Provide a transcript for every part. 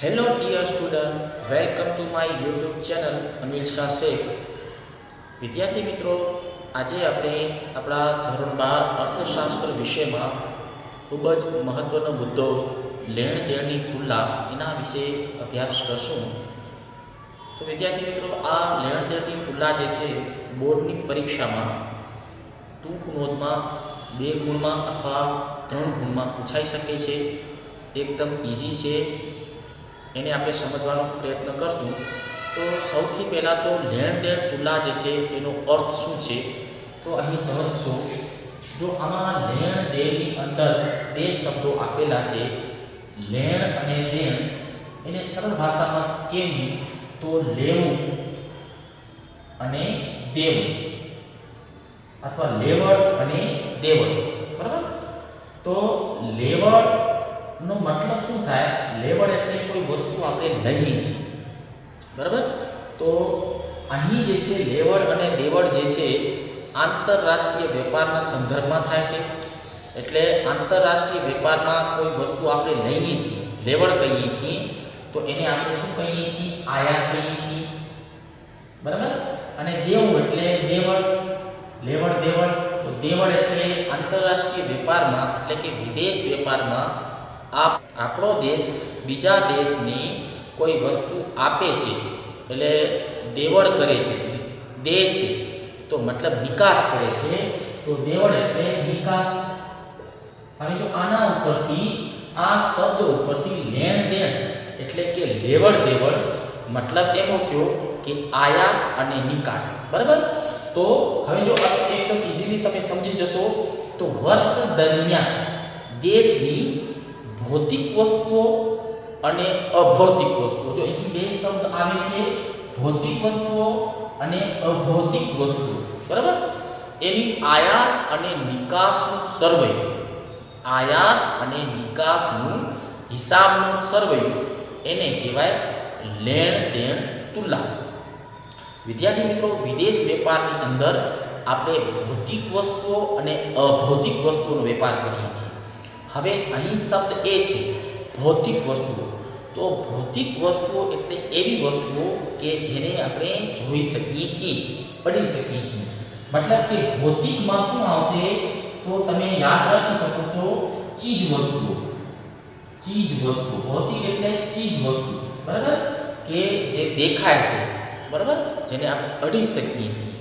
Hello dear student, welcome to my YouTube channel અમીર શાહ શેખ. વિદ્યાર્થી મિત્રો, આજે આપણે આપણા ધોરણ 12 અર્થશાસ્ત્ર વિષયમાં ખૂબ જ મહત્વનો મુદ્દો લેણ દેણની તુલના એના વિશે અભ્યાસ કરશું. તો વિદ્યાર્થી મિત્રો, આ લેણ દેણની તુલના જે છે બોર્ડની પરીક્ષામાં ટૂંક નોંધમાં 2 ગુણમાં અથવા 3 ગુણમાં પૂછાઈ શકે છે. એકદમ ઇઝી છે, એને આપણે સમજવાનો પ્રયત્ન કરશું. તો સૌથી પહેલાં તો લેણ દેણ તુલના જે છે એનો અર્થ શું છે તો અહીં સમજશો. જો આમાં લેણ દેણની અંદર 2 શબ્દો આપેલા છે, લેણ અને દેણ, એને સરળ ભાષામાં કહેવું તો લેવું અને દેવું અથવા લેવડ અને દેવડ. બરાબર? તો લેવડ નો મતલબ શું થાય? લેવડ એટલે કોઈ વસ્તુ આપણે લઈએ છીએ. બરાબર? તો અહીં જે છે લેવડ અને દેવડ જે છે આંતરરાષ્ટ્રીય વેપારના સંદર્ભમાં થાય છે. એટલે આંતરરાષ્ટ્રીય વેપારમાં કોઈ વસ્તુ આપણે લઈએ છીએ, લેવડ કહીએ છીએ, તો એને આપણે શું કહીએ છીએ? આયાત કહીએ છીએ. બરાબર? અને દેવું એટલે દેવડ, લેવડ દેવડ. તો દેવડ એટલે આંતરરાષ્ટ્રીય વેપારમાં એટલે કે વિદેશ વેપારમાં આપણો દેશ બીજા દેશની કોઈ વસ્તુ આપે છે એટલે દેવડ કરે છે, દે છે, તો મતલબ નિકાસ કરે છે. તો દેવડ એટલે નિકાસ. હવે જો આના ઉપરથી આ શબ્દ ઉપરથી લેણ દેણ એટલે કે લેવડ દેવડ મતલબ એવો થયો કે આયાત અને નિકાસ. બરાબર? તો હવે જો એકદમ ઇઝીલી તમે સમજી જશો તો વર્ષ દરમિયાન દેશની ભૌતિક વસ્તુઓ અને અભૌતિક વસ્તુઓ, જો અહીં 2 શબ્દ આવે છે, ભૌતિક વસ્તુઓ અને અભૌતિક વસ્તુઓ. બરાબર? એની આયાત અને નિકાસનું સર્વૈયું, આયાત અને નિકાસનું હિસાબનું સર્વૈયું, એને કહેવાય લેણ દેણ તુલના. વિદ્યાર્થી મિત્રો, વિદેશ વેપારની અંદર આપણે ભૌતિક વસ્તુઓ અને અભૌતિક વસ્તુઓનો વેપાર કરીએ છીએ. હવે અહીં શબ્દ એ છે ભૌતિક વસ્તુઓ. તો ભૌતિક વસ્તુઓ એટલે એવી વસ્તુઓ કે જેને આપણે જોઈ શકીએ છીએ, પડી શકીએ છીએ. મતલબ કે ભૌતિકમાં શું આવશે તો તમે યાદ રાખી શકો છો, ચીજ વસ્તુઓ. ચીજ વસ્તુ, ભૌતિક એટલે ચીજ વસ્તુ. બરાબર? કે જે દેખાય છે, બરાબર, જેને આપણે અડી શકીએ છીએ.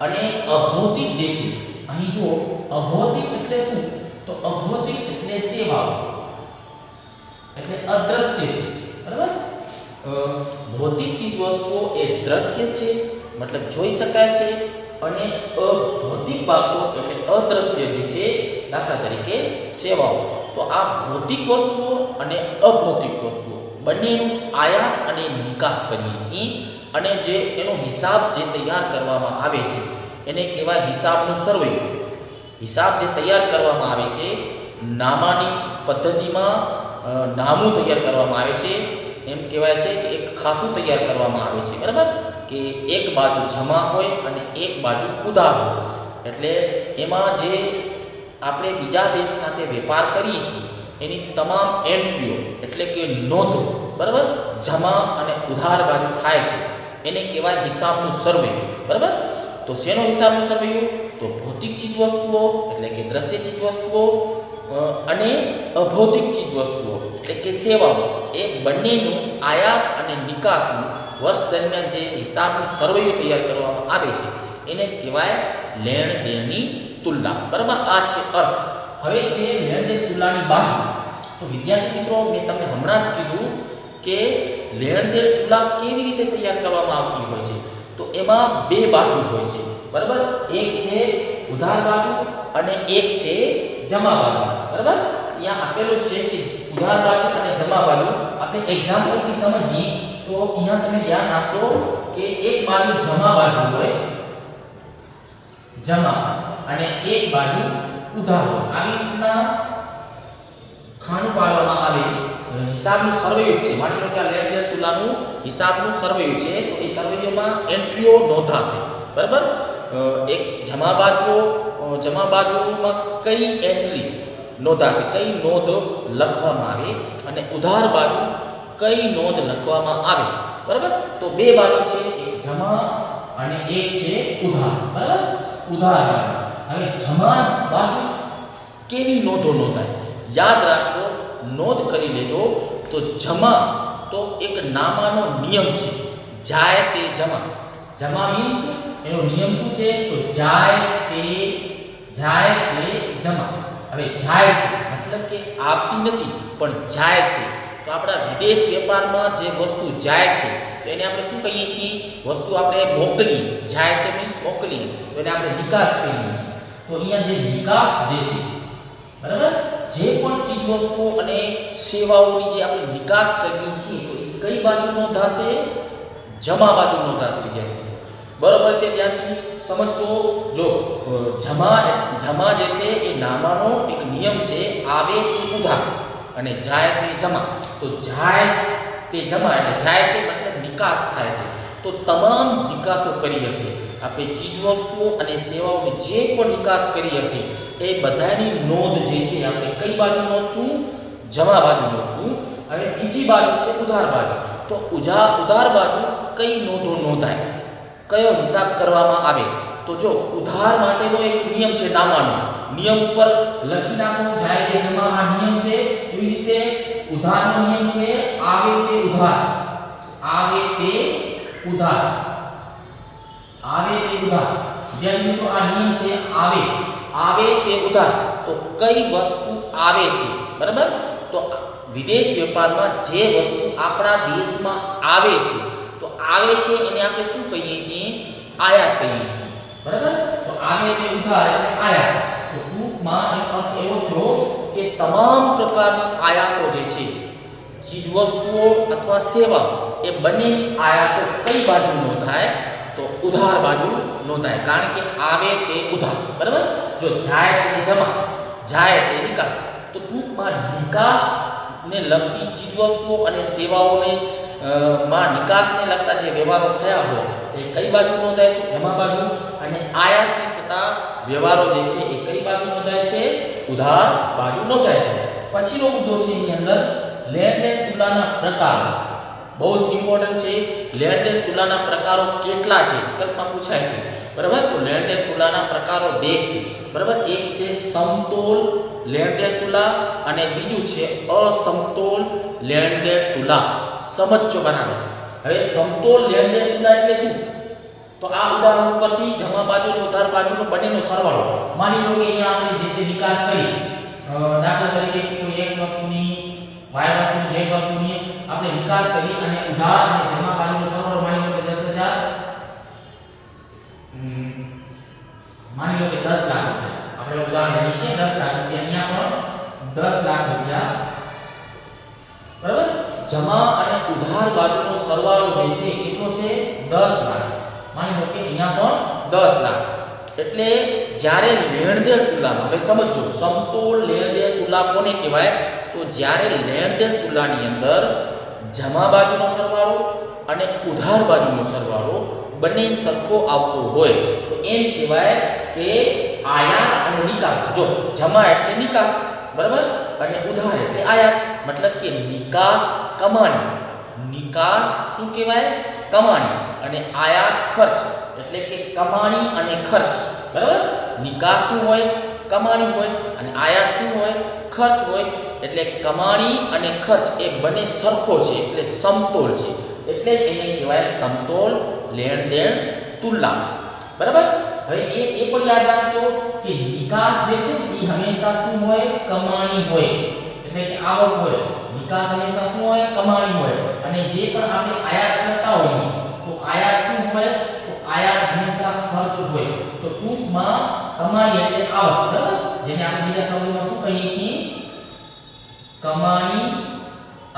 અને અભૌતિક જે છે, અહીં જુઓ, અભૌતિક એટલે શું? તો અભૌતિક એટલે સેવાઓ, એટલે અદ્રશ્ય છે. બરાબર? ભૌતિક ચીજ વસ્તુઓ એ દ્રશ્ય છે, મતલબ જોઈ શકાય છે, અને અભૌતિક બાબતો એટલે અદ્રશ્ય જે છે, દાખલા તરીકે સેવાઓ. તો આ ભૌતિક વસ્તુઓ અને અભૌતિક વસ્તુઓ બંનેનું આયાત અને નિકાસ કરીએ છીએ. અને જે એનો હિસાબ જે તૈયાર કરવામાં આવે છે એને કહેવાય હિસાબનું સર્વૈયું. હિસાબ જે તૈયાર કરવામાં આવે છે, નામાની પદ્ધતિમાં નામું તૈયાર કરવામાં આવે છે. એમ કહેવાય છે કે એક ખાતું તૈયાર કરવામાં આવે છે. બરાબર? કે એક બાજુ જમા હોય અને એક બાજુ ઉધાર હોય. એટલે એમાં જે આપણે બીજા દેશ સાથે વેપાર કરીએ છીએ એની તમામ એન્ટ્રીઓ એટલે કે નોંધો, બરાબર, જમા અને ઉધાર બાજુ થાય છે, એને કહેવાય હિસાબનું સર્વૈયું. બરાબર? તો શેનો હિસાબનું સર્વૈયું? તો ભૌતિક ચીજ વસ્તુઓ એટલે કે દ્રશ્ય ચીજ વસ્તુઓ અને અભૌતિક ચીજ વસ્તુઓ એટલે કે સેવાઓ, એ બંનેનું આયાત અને નિકાસનું વર્ષ દરમિયાન જે હિસાબનું સર્વૈયું તૈયાર કરવામાં આવે છે એને જ કહેવાય લેણ દેણની તુલના. બરાબર? આ છે અર્થ. હવે છે લેણ દેણ તુલનાની બાજુ. તો વિદ્યાર્થી મિત્રો, મેં તમને હમણાં જ કીધું કે લેણ દેણ તુલના કેવી રીતે તૈયાર કરવામાં આવતી હોય છે. તો એમાં 2 બાજુ હોય છે. બરાબર? એક છે ઉધાર બાજુ અને એક છે જમા બાજુ. બરાબર? અહીંયા આપેલું છે કે ઉધાર બાજુ અને જમા બાજુ. આપણે એક્ઝામ્પલથી સમજીએ તો અહીંયા તમે ધ્યાન આપશો કે એક બાજુ જમા બાજુ હોય, જમા, અને એક બાજુ ઉધાર હોય. આવી રીતના ખાનું પાડવામાં આવે છે. હિસાબનું સર્વૈયું છે. માની લો કે આ લેણ દેણ તુલનાનું હિસાબનું સર્વૈયું છે. તો એ સર્વૈયુમાં એન્ટ્રીઓ નોંધાશે. બરાબર? એક જમા બાજુમાં કઈ એન્ટ્રી નોંધાશે, કઈ નોંધ લખવામાં આવે, અને ઉધાર બાજુ કઈ નોંધ લખવામાં આવે, બરાબર? તો બે બાજુ છે, એક જમા અને એક છે ઉધાર, બરાબર? ઉધાર બાજુ. હવે જમા બાજુ કેવી નોંધો નોંધાય? યાદ રાખજો, નોંધ કરી લેજો. તો જમા તો એક નામાનો નિયમ છે, જાય તે જમા. જમા મીન્સ એનો નિયમ શું છે? તો જાય તે જમા. હવે જાય છે મતલબ કે આવતી નથી પણ જાય છે. તો આપણા વિદેશ વેપારમાં જે વસ્તુ જાય છે તો એને આપણે શું કહીએ છીએ? વસ્તુ આપણે મોકલી, જાય છે મીન્સ મોકલી, તો એને આપણે નિકાસ કહીએ છીએ. તો અહીંયા જે નિકાસ જે છે, બરાબર, જે પણ ચીજ વસ્તુઓ અને સેવાઓની જે આપણે નિકાસ કરીએ છીએ તો એ કઈ બાજુ નોંધાશે? જમા બાજુ નોંધાશે વિદ્યાર્થી મિત્રો. બરાબર તે ધ્યાનથી સમજશો. જો જમા જે છે એ નામાનો એક નિયમ છે, આવે તે ઉધાર અને જાય તે જમા. તો જાય તે જમા એટલે જાય છે મતલબ નિકાસ થાય છે. તો તમામ નિકાસો કરી હશે આપણે ચીજ વસ્તુઓ અને સેવાઓની જે પણ નિકાસ કરી હશે એ બધાની નોંધ જે છે આપણે કઈ બાજુ નોંધશું? જમા બાજુ નોંધશું. હવે બીજી બાજુ છે ઉધાર બાજુ. તો ઉધાર બાજુ કઈ નોંધો નોંધાય, કયો હિસાબ કરવામાં આવે? તો જો ઉધાર માટેનો એક નિયમ છે, નામાનો નિયમ ઉપર લખી નાખો, જાય તે જમા આ નિયમ છે. એવી રીતે ઉધારનો નિયમ છે, આવે તે ઉધાર, આવે તે ઉધાર, આવે તે ઉધાર. જેમ મિત્રો આ નિયમ છે, આવે તે ઉધાર. તો કઈ વસ્તુ આવે છે, બરાબર? તો વિદેશ વેપારમાં જે વસ્તુ આપણા દેશમાં આવે છે તો આવે છે એને આપણે શું કહીએ છીએ? આયાત કહીએ છીએ, બરાબર? તો આવે તે ઉધાર એટલે આયાત. તો ટૂંકમાં એનો અર્થ એવો થયો કે તમામ પ્રકારની આયાતો જે છે, ચીજ વસ્તુઓ અથવા સેવા, એ બંને આયાતો કઈ બાજુ નોંધાય? તો ઉધાર બાજુ નોંધાય. કારણ કે આવે તે ઉધાર, બરાબર? જો જાય તે જમા, જાય એટલે નિકાસ. તો ટૂંકમાં નિકાસ ને લગતી ચીજ વસ્તુઓ અને સેવાઓને માં નિકાસને લગતા જે વ્યવહારો થયા હોય એ કઈ બાજુ નોંધાય છે? જમા બાજુ. અને આયાતને થતા વ્યવહારો જે છે એ કઈ બાજુ નોંધાય છે? ઉધાર બાજુ નોંધાય છે. પછીનો મુદ્દો છે એની અંદર લેણદેણ તુલાના પ્રકારો. બહુ જ ઇમ્પોર્ટન્ટ છે. લેણદેણ તુલાના પ્રકારો કેટલા છે? વિકલ્પમાં પૂછાય છે, બરાબર? તો લેણદેણ તુલાના પ્રકારો બે છે, બરાબર? એક છે સમતોલ લેણદેણ તુલા અને બીજું છે અસમતોલ લેણદેણ તુલા. સમજજો બરાબર. હવે સમતોલ લેણદેણ તુલા એટલે શું? તો આ ઉદાહરણ ઉપરથી જમા બાજુ અને ઉધાર બાજુનો બંનેનો સરવાળો. માની લો કે અહીંયા આપણે જે તે નિકાસ કરી, દાખલા તરીકે કોઈ x વસ્તુની, y વસ્તુની, z વસ્તુની આપણે નિકાસ કરી અને ઉધાર અને જમા બાજુનો સરવાળો માની લો કે 10,000, માની લો કે 10 લાખ રૂપિયા. આપણે ઉદાહરણ લઈએ છીએ 10 લાખ રૂપિયા. અહીંયા પણ 10 લાખ રૂપિયા, બરાબર? જમા અને ઉધાર બાજુનો સરવાળો જે છે કેટલો છે? 10 લાખ. માની લો કે અહીંયા પણ 10 લાખ. એટલે જ્યારે લેણદેણ તુલામાં, હવે સમજો, સમતોલ લેણદેણ તુલા કોને કહેવાય? તો જ્યારે લેણદેણ તુલાની અંદર જમા બાજુનો સરવાળો અને ઉધાર બાજુનો સરવાળો બંને સરખો આવતો હોય તો એમ કહેવાય કે આયાત અને નિકાસ. જો જમા એટલે નિકાસ, બરાબર? અને ઉધાર એટલે આયાત. મતલબ કે નિકાસ કમાણી, નિકાસ શું કહેવાય? કમાણી. અને આયાત ખર્ચ, એટલે કે કમાણી અને ખર્ચ, બરાબર? નિકાસ શું હોય? કમાણી હોય. અને આયાત શું હોય? ખર્ચ હોય. એટલે કમાણી અને ખર્ચ એ બંને સરખો છે એટલે સમતોલ છે. એટલે એને કહેવાય સમતોલ લેણદેણ તુલા, બરાબર? હવે એ પણ યાદ રાખજો કે નિકાસ જે છે એ હંમેશા શું હોય? કમાણી હોય, એટલે કે આવક હોય. નિકાસ હંમેશા શું હોય? કમાણી હોય. અને જે પણ આપણે આયાત કરતા હોઈએ તો આયાત શું હોય? તો આયાત હંમેશા ખર્ચ હોય. તો ટૂંકમાં કમાણી એટલે આવક, બરાબર? જેને આપણે બીજા શબ્દોમાં શું કહીએ છીએ? કમાણી,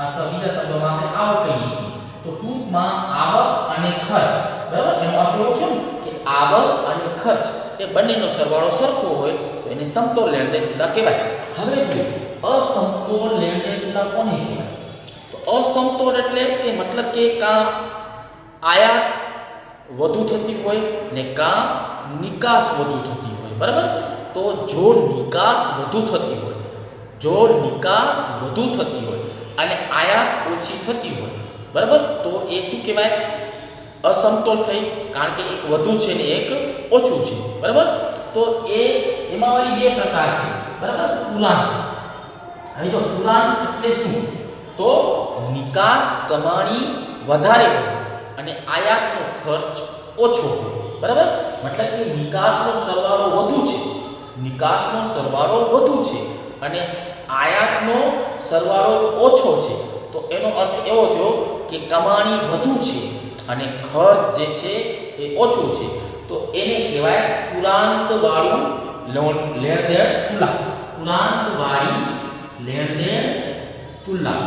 અથવા બીજા શબ્દોમાં આપણે આવક કહીએ છીએ. તો ટૂંકમાં આવક અને ખર્ચ, બરાબર? એનો અર્થ એવો થયો કે આવક અને ખર્ચ એ બંનેનો સરવાળો સરખો હોય તો એને સમતોલ લેણદેણ તુલા કહેવાય. હવે જોઈએ અસમતોલ લેણદેણ તુલા કોને કહેવાય? તો અસમતોલ એટલે કે મતલબ કે કા આયાત વધુ થતી હોય ને કા નિકાસ વધુ થતી હોય, બરાબર? તો જો નિકાસ વધુ થતી હોય, જો નિકાસ વધુ થતી હોય અને આયાત ઓછી થતી હોય, બરાબર, તો એ શું કહેવાય? અસમતોલ થઈ, કારણ કે એક વધુ છે ને એક ઓછું છે, બરાબર. તો એમાં વળી બે પ્રકાર છે, બરાબર. પુરાંત. હવે જો પુરાંત એટલે શું? તો નિકાસ કમાણી વધારે હોય અને આયાતનો ખર્ચ ઓછો હોય, બરાબર. મતલબ કે નિકાસનો સરવાળો વધુ છે, નિકાસનો સરવાળો વધુ છે અને આયાતનો સરવાળો ઓછો છે. તો એનો અર્થ એવો થયો કે કમાણી વધુ છે અને ખર્ચ જે છે એ ઓછો છે. તો એને કહેવાય પુરાંતવાળું લેણદેણ તુલા. પુરાંતવાળી લેણદેણ તુલા.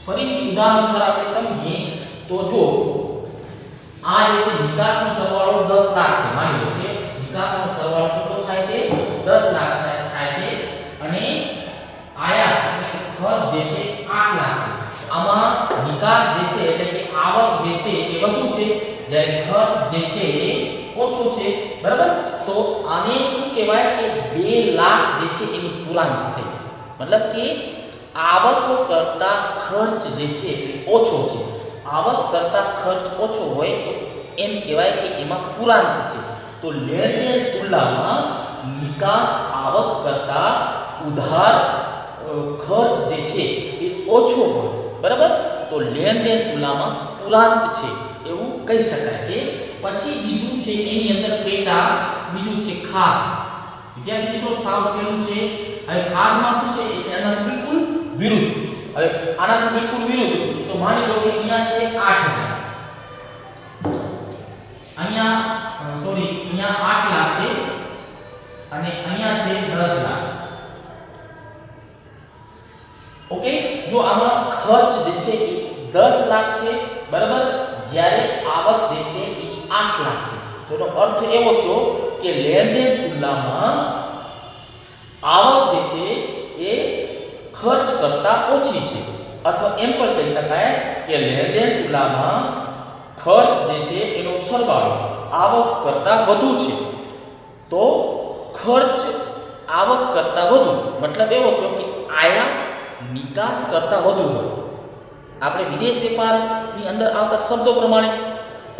ફરીથી ઉદાહરણ પર આપણે સમજીએ તો જો આ જે છે નિકાસનો સરવાળો 10 લાખ છે. માની લો કે નિકાસનો સરવાળો કેટલો થાય છે? 10 લાખ થાય છે અને આયાત એટલે કે ખર્ચ જે છે 8 લાખ છે. આમાં નિકાસ જે છે એટલે કે આવક જે છે એ વધુ છે જ્યારે ખર્ચ જે છે એ ઓછો છે, બરાબર. તો આને શું કહેવાય કે 2 લાખ જે છે એની પુરાંત થઈ. મતલબ કે આવક કરતા ખર્ચ જે છે એ ઓછો છે. આવક કરતા ખર્ચ ઓછો હોય તો એમ કહેવાય કે એમાં પુરાંત છે. તો લેણદેણ તુલનામાં નિકાસ આવક કરતા ઉધાર ખર્ચ જે છે એ ઓછો હોય, બરાબર. તો લેણદેણ તુલનામાં પુરાંત છે એવું કહી શકાય છે. પછી બીજું છે એની અંદર પેટા, બીજું છે ખાધ. વિદ્યાર્થી મિત્રો સાવ સહેલું છે. હવે ખાધમાં શું છે? એના બિલકુલ વિરુદ્ધ. હવે આનાથી બિલકુલ વિરુદ્ધ. તો માની લો કે અહીંયા છે 8000, અહીંયા 8 લાખ છે અને અહીંયા છે 10 લાખ. ઓકે, જો આમાં ખર્ચ જે છે એ 10 લાખ છે, બરાબર, જ્યારે આવક જે છે એ 8 લાખ છે. તો એનો અર્થ એવો થયો કે લેણદેણ તુલનામાં આવક જે છે એ ખર્ચ કરતા ઓછી છે, અથવા એમ પણ કહી શકાય કે લેણદેણ તુલનામાં ખર્ચ જે છે એનો સરવાળો આવક કરતા વધુ છે. તો ખર્ચ આવક કરતા વધુ મતલબ એવો થયો કે આયાત નિકાસ કરતા વધુ હોય. આપણે વિદેશ વેપારની અંદર આવતા શબ્દો પ્રમાણે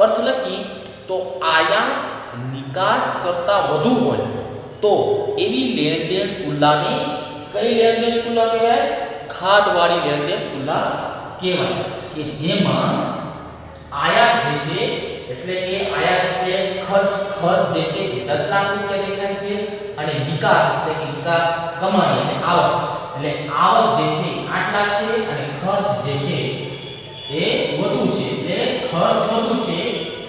અર્થ લખી તો આયાત નિકાસ કરતા વધુ હોય તો એવી લેણદેણ તુલનાને કઈ લેણદેણ તુલના કહેવાય? ખાધવાળી લેણદેણ તુલના કહેવાય. કે જેમાં આયાત જે છે એટલે કે આયાત એટલે ખર્ચ જે છે 10 લાખ રૂપિયા દેખાય છે અને નિકાસ એટલે કે નિકાસ કમાણી એટલે આવક, એટલે આવક જે છે 8 લાખ છે અને ખર્ચ જે છે એ વધુ છે, એટલે ખર્ચ વધુ છે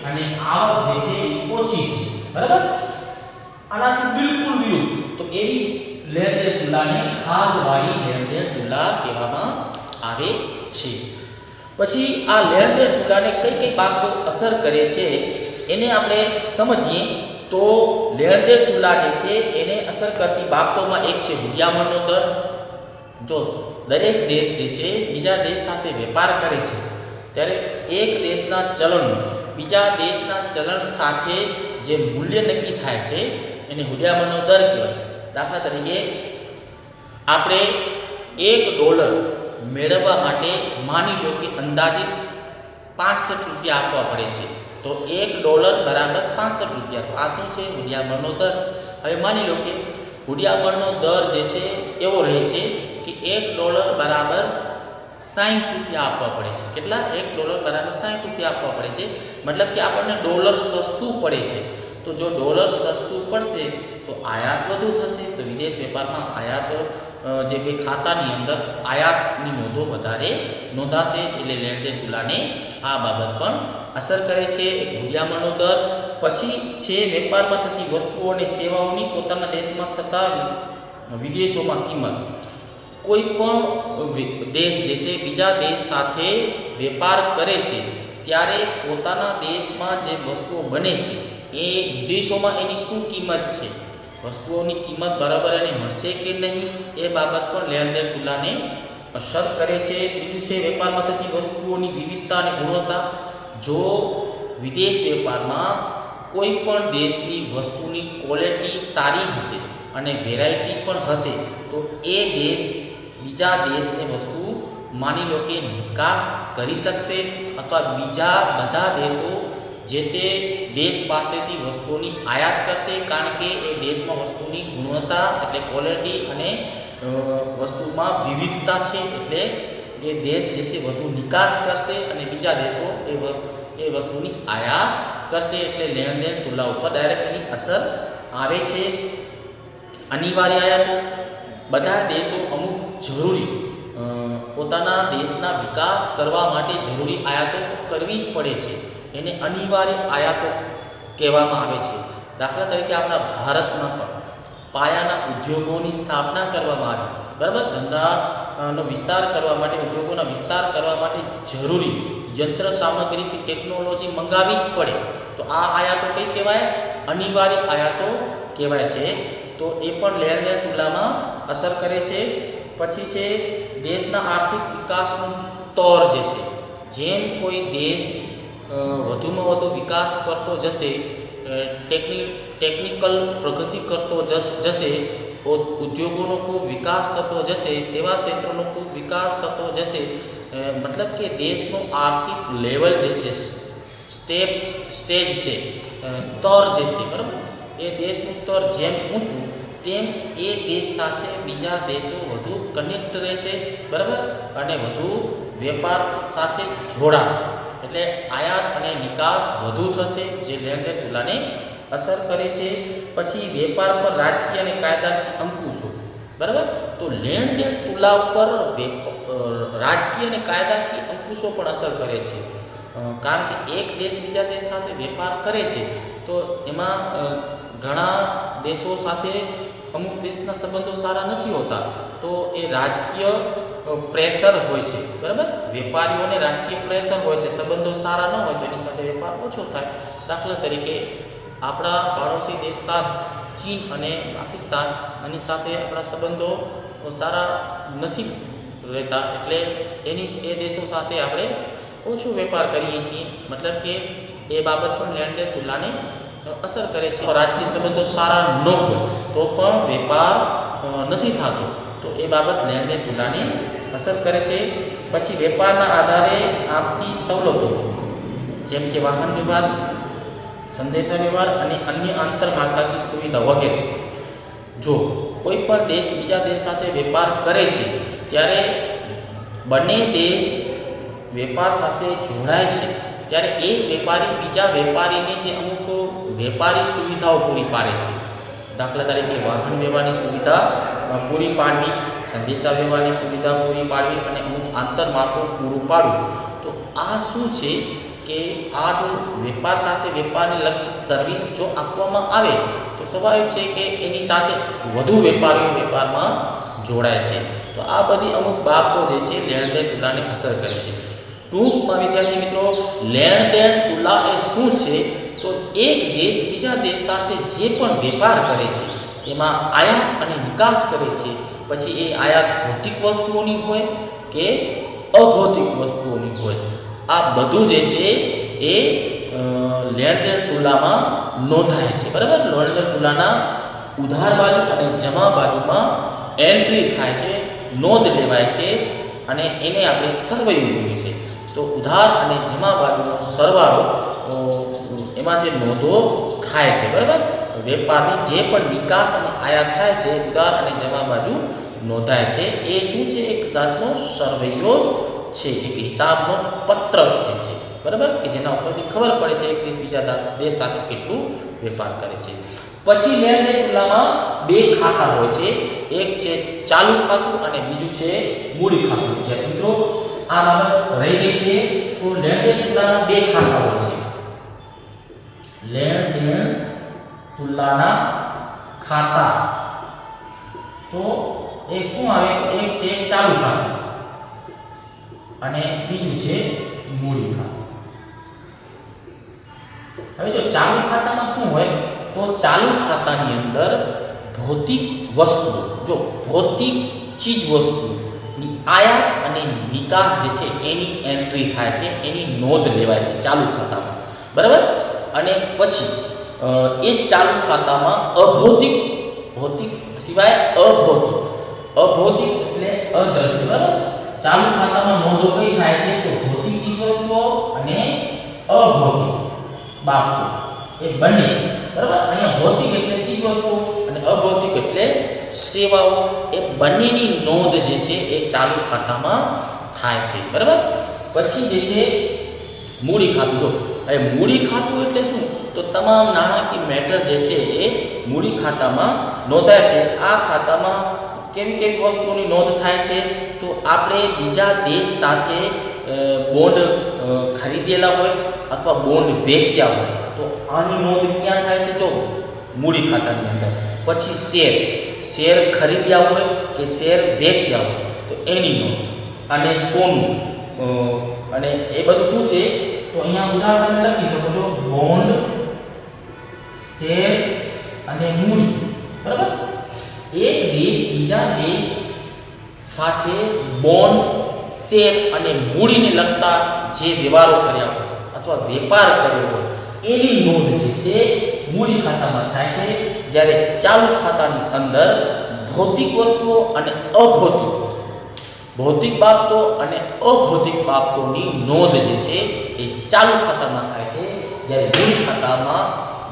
અને આવક જે છે ઓછી છે, બરાબર. આનાથી બિલકુલ વિરુદ્ધ. તો એવી લેણદેણ તુલનાને ખાધવાળી લેણદેણ તુલના કહેવામાં આવે છે. પછી આ લેણદેણ તુલનાને કઈ કઈ બાબતો અસર કરે છે એને આપણે સમજીએ તો લેણદેણ તુલના જે છે એને અસર કરતી બાબતોમાં એક છે હુંડિયામણનો દર. જો દરેક દેશ જે છે બીજા દેશ સાથે વેપાર કરે છે ત્યારે એક દેશના ચલણનું બીજા દેશના ચલણ સાથે જે મૂલ્ય નક્કી થાય છે એને હુંડિયામણનો દર કહેવાય. દાખલા તરીકે આપણે $1 મેળવવા માટે માની લો કે અંદાજિત 65 રૂપિયા આપવા પડે છે. તો $1 બરાબર 65 રૂપિયા. તો આ શું છે? હુંડિયામણનો દર. હવે માની લો કે હુંડિયામણનો દર જે છે એવો રહે છે કે $1 બરાબર 60 રૂપિયા આપવા પડે છે. કેટલા? $1 બરાબર 60 રૂપિયા આપવા પડે છે. મતલબ કે આપણને ડોલર સસ્તું પડે છે. તો જો ડોલર સસ્તું પડશે તો આયાત વધુ થશે. તો વિદેશ વેપારમાં આયાતો જે બે ખાતાની અંદર આયાતની નોંધો વધારે નોંધાશે. એટલે લેણદેણ તુલનાને આ બાબત પણ અસર કરે છે. એક હુંડિયામણનો દર. પછી છે વેપારમાં થતી વસ્તુઓ અને સેવાઓની પોતાના દેશમાં થતા વિદેશોમાં કિંમત. કોઈ પણ દેશ જે છે બીજા દેશ સાથે વેપાર કરે છે ત્યારે પોતાના દેશમાં જે વસ્તુઓ બને છે એ વિદેશોમાં એની શું કિંમત છે, વસ્તુઓની કિંમત બરાબર એને મળશે કે નહીં એ બાબત પણ લેણદેણ તુલનાને અસર કરે છે. ત્રીજું છે વેપારમાં થતી વસ્તુઓની વિવિધતા અને ગુણવત્તા. જો વિદેશ વેપારમાં કોઈ પણ દેશની વસ્તુની ક્વોલિટી સારી હશે અને વેરાયટી પણ હશે તો એ દેશ બીજા દેશને વસ્તુ માની લો કે નિકાસ કરી શકશે અથવા બીજા બધા દેશો જે તે દેશ પાસેથી વસ્તુઓની આયાત કરશે, કારણ કે એ દેશમાં વસ્તુની ગુણવત્તા એટલે ક્વોલિટી અને વસ્તુમાં વિવિધતા છે, એટલે એ દેશ જે છે વધુ નિકાસ કરશે અને બીજા દેશો એ વસ્તુની આયાત કરશે, એટલે લેણ દેણ તુલા ઉપર ડાયરેક્ટ એની અસર આવે છે. અનિવાર્ય આયાતો, બધા દેશો અમુક જરૂરી પોતાના દેશના વિકાસ કરવા માટે જરૂરી આયાતો કરવી જ પડે છે, એને અનિવાર્ય આયાતો કહેવામાં આવે છે. દાખલા તરીકે આપણા ભારતમાં પણ પાયાના ઉદ્યોગોની સ્થાપના કરવામાં આવી, બરાબર. ધંધાનો વિસ્તાર કરવા માટે, ઉદ્યોગોના વિસ્તાર કરવા માટે જરૂરી યંત્ર સામગ્રી કે ટેકનોલોજી મંગાવી જ પડે, તો આ આયાતો કઈ કહેવાય? અનિવાર્ય આયાતો કહેવાય છે. તો એ પણ લેણ દેણ તુલામાં અસર કરે છે. પછી છે દેશના આર્થિક વિકાસનું સ્તર જે છે, જેમ કોઈ દેશ વધુમાં વધુ વિકાસ કરતો જશે, ટેકનિકલ પ્રગતિ કરતો જશે, ઉદ્યોગોનો ખૂબ વિકાસ થતો જશે, સેવા ક્ષેત્રનો ખૂબ વિકાસ થતો જશે, મતલબ કે દેશનું આર્થિક લેવલ જે છે, સ્ટેજ છે, સ્તર જે છે, બરાબર, એ દેશનું સ્તર જેમ ઊંચું તેમ એ દેશ સાથે બીજા દેશો વધુ કનેક્ટ રહેશે, બરાબર, અને વધુ વેપાર સાથે જોડાશે, એટલે આયાત અને નિકાસ વધુ થશે, જે લેણ દેણ તુલાને અસર કરે છે. પછી વેપાર પર રાજકીય અને કાયદાકીય અંકુશો, બરાબર. તો લેણ દેણ તુલા ઉપર રાજકીય અને કાયદાકીય અંકુશો પણ અસર કરે છે, કારણ કે એક દેશ બીજા દેશ સાથે વેપાર કરે છે, તો એમાં ઘણા દેશો સાથે અમુક દેશના સંબંધો સારા નથી હોતા, તો એ રાજકીય પ્રેશર હોય છે, બરાબર. વેપારીઓને રાજકીય પ્રેશર હોય છે, સંબંધો સારા ન હોય તો એની સાથે વેપાર ઓછો થાય. દાખલા તરીકે આપણા પાડોશી દેશ સાથ ચીન અને પાકિસ્તાન, આની સાથે આપણા સંબંધો સારા નથી રહેતા, એટલે એ દેશો સાથે આપણે ઓછો વેપાર કરીએ છીએ, મતલબ કે એ બાબત પણ લેણ દેણ તુલાને અસર કરે છે. રાજકીય સંબંધો સારા ન હોય તો પણ વેપાર નથી થતો, તો એ બાબત લેણ દેણ તુલાને અસર કરે છે. પછી વેપારના આધારે આપતી સવલતો, જેમ કે વાહન વ્યવહાર, સંદેશા વ્યવહાર અને અન્ય આંતરમાળખાકીય સુવિધા વગેરે. જો કોઈ પણ દેશ બીજા દેશ સાથે વેપાર કરે છે ત્યારે બંને દેશ વેપાર સાથે જોડાય છે, ત્યારે એ વેપારી બીજા વેપારીને જે અમુક વેપારી સુવિધાઓ પૂરી પાડે છે, દાખલા તરીકે વાહન વ્યવહારની સુવિધા પૂરી પાડવી, સંદેશા વ્યવહારની સુવિધા પૂરી પાડવી અને અમુક આંતરમાળખું પૂરું પાડવું. તો આ શું છે કે આ જો વેપાર સાથે વેપારને લગતી સર્વિસ જો આપવામાં આવે તો સ્વાભાવિક છે કે એની સાથે વધુ વેપારીઓ વેપારમાં જોડાય છે. તો આ બધી અમુક બાબતો જે છે લેણ દેણ તુલાને અસર કરે છે. ટૂંકમાં વિદ્યાર્થી મિત્રો, લેણ દેણ તુલા એ શું છે? તો એક દેશ બીજા દેશ સાથે જે પણ વેપાર કરે છે એમાં આયાત અને નિકાસ કરે છે, પછી એ આયાત ભૌતિક વસ્તુઓની હોય કે અભૌતિક વસ્તુઓની હોય, આ બધું જે છે એ લેણ દેણ તુલામાં નોંધાય છે, બરાબર. લેણ દેણ તુલાના ઉધાર બાજુ અને જમા બાજુમાં એન્ટ્રી થાય છે, નોંધ લેવાય છે, અને એને આપણે સરવૈયું કહીએ છીએ. તો ઉધાર અને જમા બાજુનો સરવાળો, એમાં જે નોંધો થાય છે, બરાબર, વેપારની જે પણ નિકાસ અને આયાત થાય છે, ઉધાર અને જમા બાજુ નોંધાય છે. એ શું છે? એક જાતનો સરવૈયો છે, એક હિસાબનો પત્રક છે, બરાબર, કે જેના ઉપરથી ખબર પડે છે એક દેશ બીજા દેશ સાથે કેટલું વેપાર કરે છે. પછી લેણ દેણ તુલામાં બે ખાતા હોય છે, એક છે ચાલુ ખાતું અને બીજું છે મૂડી ખાતું. મિત્રો આ બાબત રહી ગઈ છે. તો લેણ દેણ તુલાના બે ખાતા હોય છે. લેણ દેણ તુલાના ખાતા, તો એ શું આવે? એક છે ચાલુ ખાતું અને બીજું છે મૂડી ખાતું. હવે જો ચાલુ ખાતામાં શું હોય, તો ચાલુ ખાતાની અંદર ભૌતિક વસ્તુ, જો ભૌતિક ચીજ વસ્તુની આયાત અને નિકાસ જે છે એની એન્ટ્રી થાય છે, એની નોંધ લેવાય છે ચાલુ ખાતામાં, બરાબર. અને પછી એ જ ચાલુ ખાતામાં અભૌતિક, ભૌતિક સિવાય અભૌતિક એટલે અદ્રશ્ય, બરાબર, ચાલુ ખાતામાં નોંધો કઈ થાય છે તો ભૌતિક ચીજવસ્તુઓ અને અભૌતિક બાબતો એ બંને બરાબર અહીંયા ભૌતિક એટલે ચીજવસ્તુઓ અને અભૌતિક એટલે સેવાઓ એ બંનેની નોંધ જે છે એ ચાલુ ખાતામાં થાય છે બરાબર પછી જે છે મૂડી ખાતું જો એ મૂડી ખાતું એટલે શું તો તમામ નાણાકીય મેટર જે છે એ મૂડી ખાતામાં નોંધાય છે આ ખાતામાં કેવી કેવી વસ્તુઓની નોંધ થાય છે તો આપણે બીજા દેશ સાથે બોન્ડ ખરીદેલા હોય અથવા બોન્ડ વેચ્યા હોય તો આની નોંધ ક્યાં થાય છે જો મૂડી ખાતાની અંદર પછી શેર ખરીદ્યા હોય કે શેર વેચ્યા હોય તો એની નોંધ અને સોનું અને એ બધું શું છે તો અહીંયા ઉદાહરણ તમે લખી શકો છો બોન્ડ શેર અને મૂડી બરાબર એક દેશ બીજા દેશ સાથે બોન્ડ શેર અને મૂડીને લગતા જે વ્યવહારો કર્યા હોય અથવા વેપાર કર્યો હોય એની નોંધ જે છે મૂડી ખાતામાં થાય છે જ્યારે ચાલુ ખાતાની અંદર ભૌતિક વસ્તુઓ અને અભૌતિક ભૌતિક બાબતો અને અભૌતિક બાબતોની નોંધ જે છે એ ચાલુ ખાતામાં થાય છે જ્યારે મૂડી ખાતામાં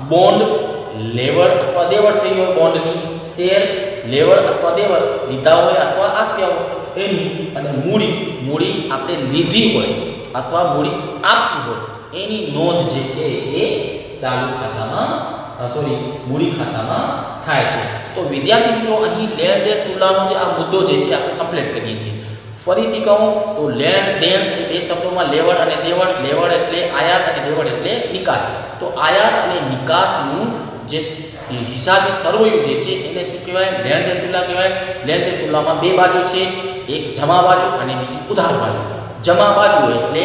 બોન્ડ લેવડ અથવા દેવડ થઈ ગયો બોન્ડની શેર લેવડ અથવા દેવડ લીધા હોય અથવા આપ્યા હોય એની અને મૂડી આપણે લીધી હોય અથવા મૂડી આપી હોય એની નોંધ જે છે એ ચાલુ ખાતામાં મૂડી ખાતામાં થાય છે તો વિદ્યાર્થી મિત્રો અહીં લેણ દેણ તુલનાનો જે આ મુદ્દો જે છે આપણે કમ્પ્લીટ કરીએ છીએ ફરીથી કહું તો લેણ દેણ એ બે શબ્દોમાં લેવડ અને દેવડ લેવડ એટલે આયાત અને દેવડ એટલે નિકાસ તો આયાત અને નિકાસનું જે હિસાબી સરવૈયું જે છે એને શું કહેવાય લેણ દેણ તુલના કહેવાય લેણ દેણ તુલનામાં બે બાજુ છે એક જમા બાજુ અને બીજી ઉધાર બાજુ જમા બાજુ એટલે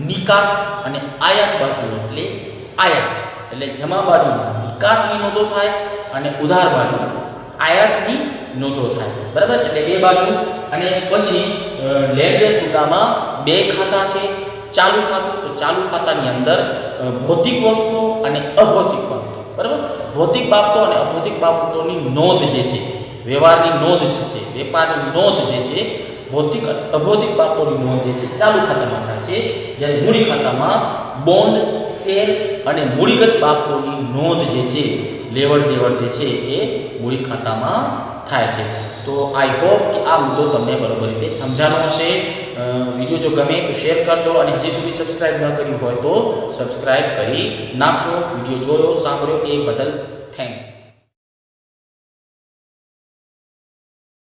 નિકાસ અને આયાત બાજુ એટલે આયાત એટલે જમા બાજુ નિકાસની નોંધો થાય અને ઉધાર બાજુ આયાતની નોંધો થાય બરાબર એટલે બે બાજુ અને પછી લેણ દેણ તુલનામાં બે ખાતા છે ચાલુ ખાતું તો ચાલુ ખાતાની અંદર ભૌતિક વસ્તુઓ અને અભૌતિક બાબતો બરાબર ભૌતિક બાબતો અને અભૌતિક બાબતોની નોંધ જે છે વ્યવહારની નોંધ જે છે વેપારની નોંધ જે છે ભૌતિક અને અભૌતિક બાબતોની નોંધ જે છે ચાલુ ખાતામાં થાય છે જ્યારે મૂડી ખાતામાં બોન્ડ શેર અને મૂડીગત બાબતોની નોંધ જે છે લેવડ દેવડ જે છે એ મૂડી ખાતામાં થાય છે તો આઈ હોપ કે આ મુદ્દો તમને બરોબર રીતે સમજાણો હશે વિડીયો જો ગમે તો શેર કરજો અને હજી સુધી સબસ્ક્રાઇબ ન કર્યું હોય તો સબસ્ક્રાઇબ કરી નાખશો વિડીયો જોયો સાંભળ્યો એ બદલ